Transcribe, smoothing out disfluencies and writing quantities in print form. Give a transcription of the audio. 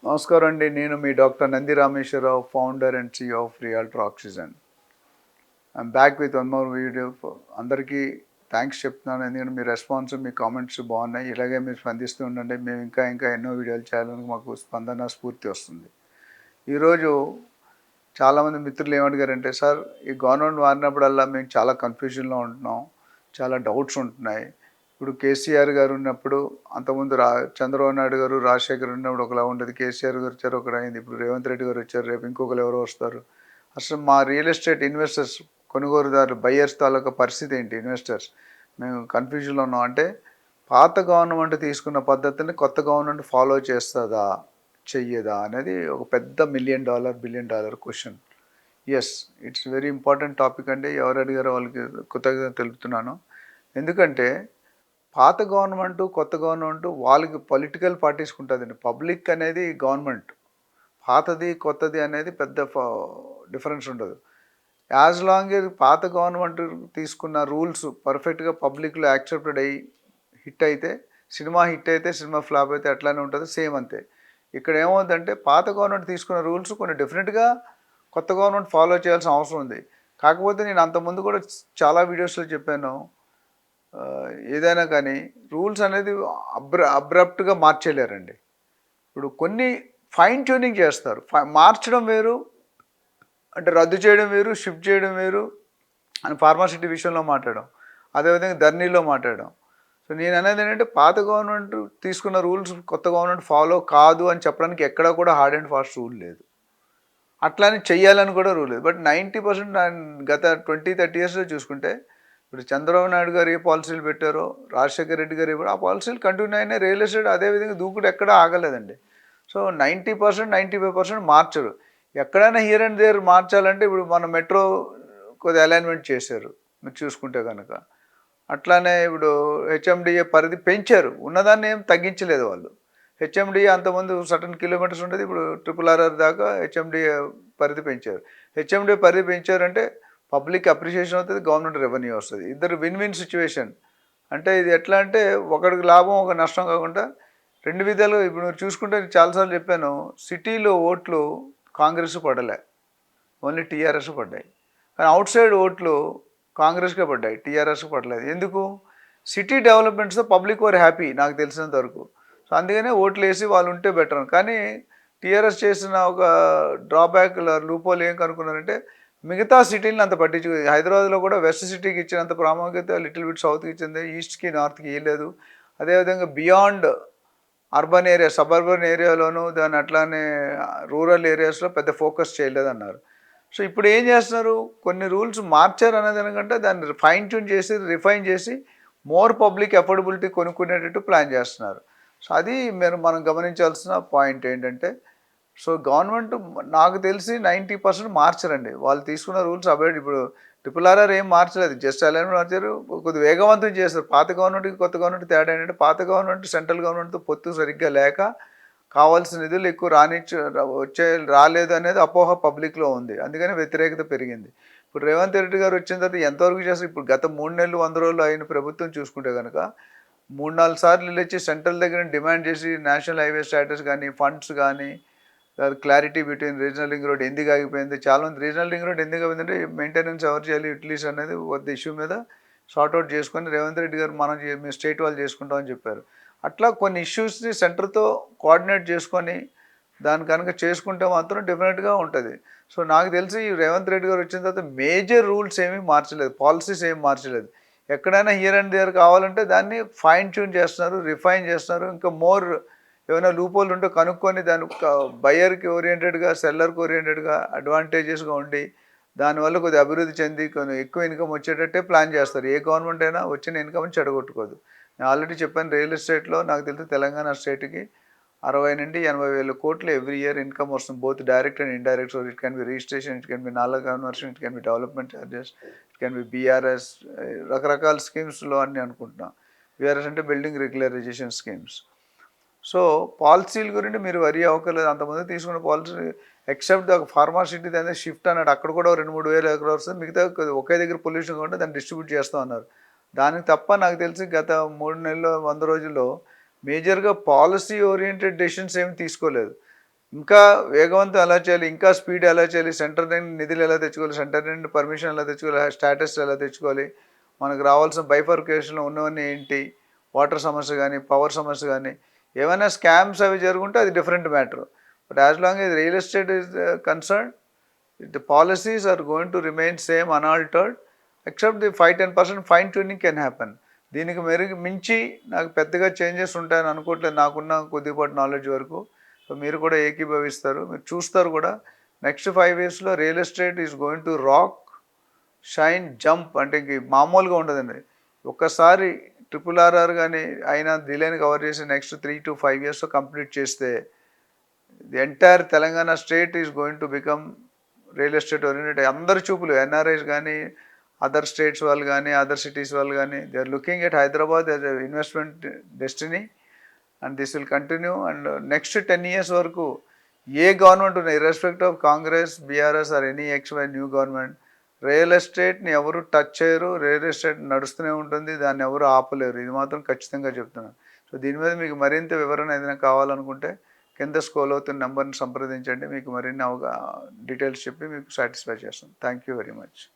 నమస్కారం అండి. నేను మీ doctor Nandi Rameswararao, founder and CEO of realtor oxygen. I'm back with one more video. అందరికీ థ్యాంక్స్ చెప్తున్నాను, ఎందుకంటే మీ రెస్పాన్స్, మీ కామెంట్స్ బాగున్నాయి. ఇలాగే మీరు స్పందిస్తూ ఉండండి. మేము ఇంకా ఎన్నో వీడియోలు చేయాలని మాకు స్పందన, స్ఫూర్తి వస్తుంది. ఈరోజు చాలామంది మిత్రులు ఏమడిగారంటే, సార్ ఈ గవర్నమెంట్ మారినప్పుడల్లా మేము చాలా కన్ఫ్యూజన్లో ఉంటున్నాం, చాలా డౌట్స్ ఉంటున్నాయి. ఇప్పుడు కేసీఆర్ గారు ఉన్నప్పుడు, అంతకుముందు చంద్రబాబు నాయుడు గారు, రాజశేఖర్ ఉన్నప్పుడు ఒకలా ఉండేది. కేసీఆర్ గారు వచ్చారు ఒకటి అయింది, ఇప్పుడు రేవంత్ రెడ్డి గారు వచ్చారు, రేపు ఇంకొకరు ఎవరో వస్తారు. అసలు మా రియల్ ఎస్టేట్ ఇన్వెస్టర్స్, కొనుగోలుదారులు, బయ్యర్స్ తాలూకా పరిస్థితి ఏంటి? ఇన్వెస్టర్స్ మేము కన్ఫ్యూజన్లో ఉన్నాం. అంటే పాత గవర్నమెంట్ తీసుకున్న పద్ధతిని కొత్త గవర్నమెంట్ ఫాలో చేస్తుందా, చెయ్యదా అనేది ఒక పెద్ద $1 billion question. Yes, it's very important topic అండి. ఎవరు అడిగారో వాళ్ళకి కృతజ్ఞత తెలుపుతున్నాను. ఎందుకంటే పాత గవర్నమెంట్, కొత్త గవర్నమెంట్ వాళ్ళకి పొలిటికల్ పార్టీస్కి ఉంటుందండి. పబ్లిక్ అనేది గవర్నమెంట్. పాతది కొత్తది అనేది పెద్ద డిఫరెన్స్ ఉండదు. యాజ్ లాంగ్ ఏ పాత గవర్నమెంట్ తీసుకున్న రూల్స్ పర్ఫెక్ట్గా పబ్లిక్లో యాక్సెప్టెడ్ అయ్యి హిట్ అయితే, సినిమా హిట్ అయితే, సినిమా ఫ్లాప్ అయితే అట్లానే ఉంటుంది, సేమ్ అంతే. ఇక్కడ ఏమవుతుందంటే పాత గవర్నమెంట్ తీసుకున్న రూల్స్ కొన్ని డెఫినెట్గా కొత్త గవర్నమెంట్ ఫాలో చేయాల్సిన అవసరం ఉంది. కాకపోతే నేను అంతకుముందు కూడా చాలా వీడియోస్లో చెప్పాను, ఏదైనా కానీ రూల్స్ అనేది అబ్రప్ట్గా మార్చేయలేరండి. ఇప్పుడు కొన్ని ఫైన్ ట్యూనింగ్ చేస్తారు. మార్చడం వేరు, అంటే రద్దు చేయడం వేరు, షిఫ్ట్ చేయడం వేరు అని ఫార్మాసిటీ విషయంలో మాట్లాడడం, అదేవిధంగా ధర్నీలో మాట్లాడడం. సో నేను అనేది ఏంటంటే పాత గవర్నమెంట్ తీసుకున్న రూల్స్ కొత్త గవర్నమెంట్ ఫాలో కాదు అని చెప్పడానికి ఎక్కడా కూడా హార్డ్ అండ్ ఫాస్ట్ రూల్ లేదు. అట్లానే చెయ్యాలని కూడా రూల్ లేదు. బట్ 90% గత 20-30 ఇయర్స్లో చూసుకుంటే, ఇప్పుడు చంద్రబాబు నాయుడు గారు ఏ పాలసీలు పెట్టారో, రాజశేఖర రెడ్డి గారు ఆ పాలసీలు కంటిన్యూ అయినాయి. రియల్ ఎస్టేట్ అదేవిధంగా దూకుడు ఎక్కడా ఆగలేదండి. సో 90%, 95% మార్చరు. ఎక్కడైనా హియర్ అండ్ దేర్ మార్చాలంటే, ఇప్పుడు మన మెట్రో కొద్దిగా అలైన్మెంట్ చేశారు మీరు చూసుకుంటే కనుక. అట్లానే ఇప్పుడు హెచ్ఎండిఏ పరిధి పెంచారు, ఉన్నదాన్ని ఏం తగ్గించలేదు వాళ్ళు. హెచ్ఎండిఏ అంతకుముందు సర్టన్ కిలోమీటర్స్ ఉండేది, ఇప్పుడు RRR దాకా హెచ్ఎండిఏ పరిధి పెంచారు. హెచ్ఎండిఏ పరిధి పెంచారంటే పబ్లిక్ అప్రిషియేషన్ అవుతుంది, గవర్నమెంట్ రెవెన్యూ వస్తుంది. ఇద్దరు విన్ విన్ సిచ్యువేషన్. అంటే ఇది ఎట్లా అంటే ఒకడికి లాభం ఒక నష్టం కాకుండా రెండు విధాలు. ఇప్పుడు మీరు చూసుకుంటే చాలాసార్లు చెప్పాను, సిటీలో ఓట్లు కాంగ్రెస్ పడలే, ఓన్లీ టీఆర్ఎస్ పడ్డాయి. కానీ అవుట్ సైడ్ ఓట్లు కాంగ్రెస్కే పడ్డాయి, టీఆర్ఎస్కి పడలేదు. ఎందుకు? సిటీ డెవలప్మెంట్స్తో పబ్లిక్ వర్ హ్యాపీ నాకు తెలిసినంత వరకు. సో అందుకనే ఓట్లు వేసి వాళ్ళు ఉంటే బెటర్. కానీ టీఆర్ఎస్ చేసిన ఒక డ్రాబ్యాక్ లూపోలు ఏం కనుక్కున్నారంటే, మిగతా సిటీలను అంత పట్టించు, హైదరాబాద్లో కూడా వెస్ట్ సిటీకి ఇచ్చినంత ప్రాముఖ్యత లిటిల్ బిట్ సౌత్కి ఇచ్చింది, ఈస్ట్కి నార్త్కి ఇవ్వలేదు. అదేవిధంగా బియాండ్ అర్బన్ ఏరియా, సబర్బన్ ఏరియాలోనూ దాన్ని అట్లానే రూరల్ ఏరియాస్లో పెద్ద ఫోకస్ చేయలేదన్నారు. సో ఇప్పుడు ఏం చేస్తున్నారు, కొన్ని రూల్స్ మార్చారు అనేది దానికంటే దాన్ని ఫైన్ ట్యూన్ చేసి, రిఫైన్ చేసి మోర్ పబ్లిక్ అఫోర్డబిలిటీ కొనుక్కునేటట్టు ప్లాన్ చేస్తున్నారు. సో అది మనం గమనించాల్సిన పాయింట్ ఏంటంటే, సో గవర్నమెంట్ నాకు తెలిసి 90% మార్చరండి. వాళ్ళు తీసుకున్న రూల్స్ అబౌట్, ఇప్పుడు RRR ఏం మార్చలేదు, జస్ట్ అలైన్మెంట్ మార్చారు, కొద్దిగా వేగవంతం చేస్తారు. పాత గవర్నమెంట్కి కొత్త గవర్నమెంట్ తేడా ఏంటంటే, పాత గవర్నమెంట్ సెంట్రల్ గవర్నమెంట్తో పొత్తు సరిగ్గా లేక కావాల్సిన నిధులు ఎక్కువ రాలేదు అనేది అపోహ పబ్లిక్లో ఉంది, అందుకని వ్యతిరేకత పెరిగింది. ఇప్పుడు రేవంత్ రెడ్డి గారు వచ్చిన తర్వాత ఎంతవరకు చేస్తారు? ఇప్పుడు గత 3 నెలలు 100 రోజులు అయిన ప్రభుత్వం చూసుకుంటే కనుక 3-4 సార్లు వెళ్ళొచ్చి సెంట్రల్ దగ్గర డిమాండ్ చేసి నేషనల్ హైవే స్టాటస్ కానీ, ఫండ్స్ కానీ, clarity between regional ring road ఎందుకు ఆగిపోయింది, చాలామంది రీజనల్ రింగ్ రోడ్ ఎందుకు ఆగిపోయిందంటే మెయింటెనెన్స్ ఎవరు చేయాలి, యూటిలిటీస్ అనేది కొద్ది ఇష్యూ మీద సార్ట్అవుట్ చేసుకొని రేవంత్ రెడ్డి గారు మేము స్టేట్ వాళ్ళు చేసుకుంటామని చెప్పారు. అట్లా కొన్ని ఇష్యూస్ని సెంటర్తో కోఆర్డినేట్ చేసుకొని దాని కనుక చేసుకుంటే మాత్రం డెఫినెట్గా ఉంటుంది. సో నాకు తెలిసి రేవంత్ రెడ్డి గారు వచ్చిన తర్వాత మేజర్ రూల్స్ ఏమీ మార్చలేదు, పాలసీస్ ఏమీ మార్చలేదు. ఎక్కడైనా హియర్ అండ్ దేర్ కావాలంటే దాన్ని ఫైన్ ట్యూన్ చేస్తున్నారు, రిఫైన్ చేస్తున్నారు. ఇంకా మోర్ ఏమైనా లూపోలు ఉంటే కనుక్కొని దాని బయ్యర్కి ఓరియంటెడ్గా, సెల్లర్కి ఓరియంటెడ్గా అడ్వాంటేజెస్గా ఉండి దానివల్ల కొద్దిగా అభివృద్ధి చెంది కొన్ని ఎక్కువ ఇన్కమ్ వచ్చేటట్టే ప్లాన్ చేస్తారు. ఏ గవర్నమెంట్ అయినా వచ్చిన ఇన్కమ్ని చెడగొట్టుకోదు. నేను ఆల్రెడీ చెప్పాను, రియల్ ఎస్టేట్లో నాకు తెలిసి తెలంగాణ స్టేట్కి 60 నుండి 80 వేల కోట్లు ఎవ్రీ ఇయర్ ఇన్కమ్ వస్తుంది, both direct and indirect. So it can be registration, it can be nala conversion, it can be development charges, it can be BRS, రకరకాల స్కీమ్స్లో అన్నీ అనుకుంటున్నాం. బీఆర్ఎస్ అంటే బిల్డింగ్ రెగ్యులరైజేషన్ స్కీమ్స్. సో పాలసీల గురించి మీరు వరి అవ్వకలేదు. అంతమంది తీసుకున్న పాలసీ ఎక్సెప్ట్ ద ఫార్మాసిటీ దాని షిఫ్ట్ అన్నాడు, అక్కడ కూడా 2-3 వేల ఎకరాలు వస్తుంది, మిగతా ఒకే దగ్గర పొల్యూషన్ ఉంటే దాన్ని డిస్ట్రిబ్యూట్ చేస్తూ ఉన్నారు. దానికి తప్ప నాకు తెలిసి గత 3 నెలలు 100 రోజుల్లో మేజర్గా పాలసీ ఓరియంటెడ్ డెసిషన్స్ ఏమి తీసుకోలేదు. ఇంకా వేగవంతం ఎలా చేయాలి, ఇంకా స్పీడ్ ఎలా చేయాలి, సెంటర్ నుండి నిధులు ఎలా తెచ్చుకోవాలి, సెంటర్ నుండి పర్మిషన్ ఎలా తెచ్చుకోవాలి, స్టాటస్ ఎలా తెచ్చుకోవాలి, మనకు రావాల్సిన బైఫర్కేషన్లో ఉన్నవన్నీ ఏంటి, వాటర్ సమస్య కానీ పవర్ సమస్య కానీ ఏమైనా స్కామ్స్ అవి జరుగుంటే అది different matter. But as long as real estate is concerned, the policies are going to remain same unaltered, except the 5-10% fine tuning can happen. దీనికి మించి నాకు పెద్దగా చేంజెస్ ఉంటాయని అనుకోవట్లేదు నాకున్న కొద్దిపాటి నాలెడ్జ్ వరకు. సో మీరు కూడా ఏకీభవిస్తారు, మీరు చూస్తారు కూడా. నెక్స్ట్ 5 yearsలో real estate is going to rock, shine, jump. అంటే ఇంక మామూలుగా ఉండదండి. ఒక్కసారి RRR కానీ అయినా డిలేని కవర్ చేసి నెక్స్ట్ 3 to 5 yearsలో కంప్లీట్ చేస్తే the entire Telangana state is going to become real estate oriented. అందరి చూపులు ఎన్ఆర్ఐస్ కానీ అదర్ స్టేట్స్ వాళ్ళు కానీ అదర్ సిటీస్ వాళ్ళు కానీ they are looking at Hyderabad as a investment destiny. And this will continue. And next 10 years వరకు ఏ గవర్నమెంట్ ఉన్నాయి, irrespective of Congress, BRS or any XY new government, real ఎస్టేట్ని ఎవరు టచ్ చేయరు. రియల్ ఎస్టేట్ నడుస్తూనే ఉంటుంది, దాన్ని ఎవరు ఆపలేరు. ఇది మాత్రం ఖచ్చితంగా చెప్తున్నాను. సో దీని మీద మీకు మరింత వివరణ ఏదైనా కావాలనుకుంటే కింద స్క్రోల్ అవుతున్న నెంబర్ని సంప్రదించండి. మీకు మరిన్ని డీటెయిల్స్ చెప్పి మీకు సాటిస్ఫై చేస్తాం. Thank you very much.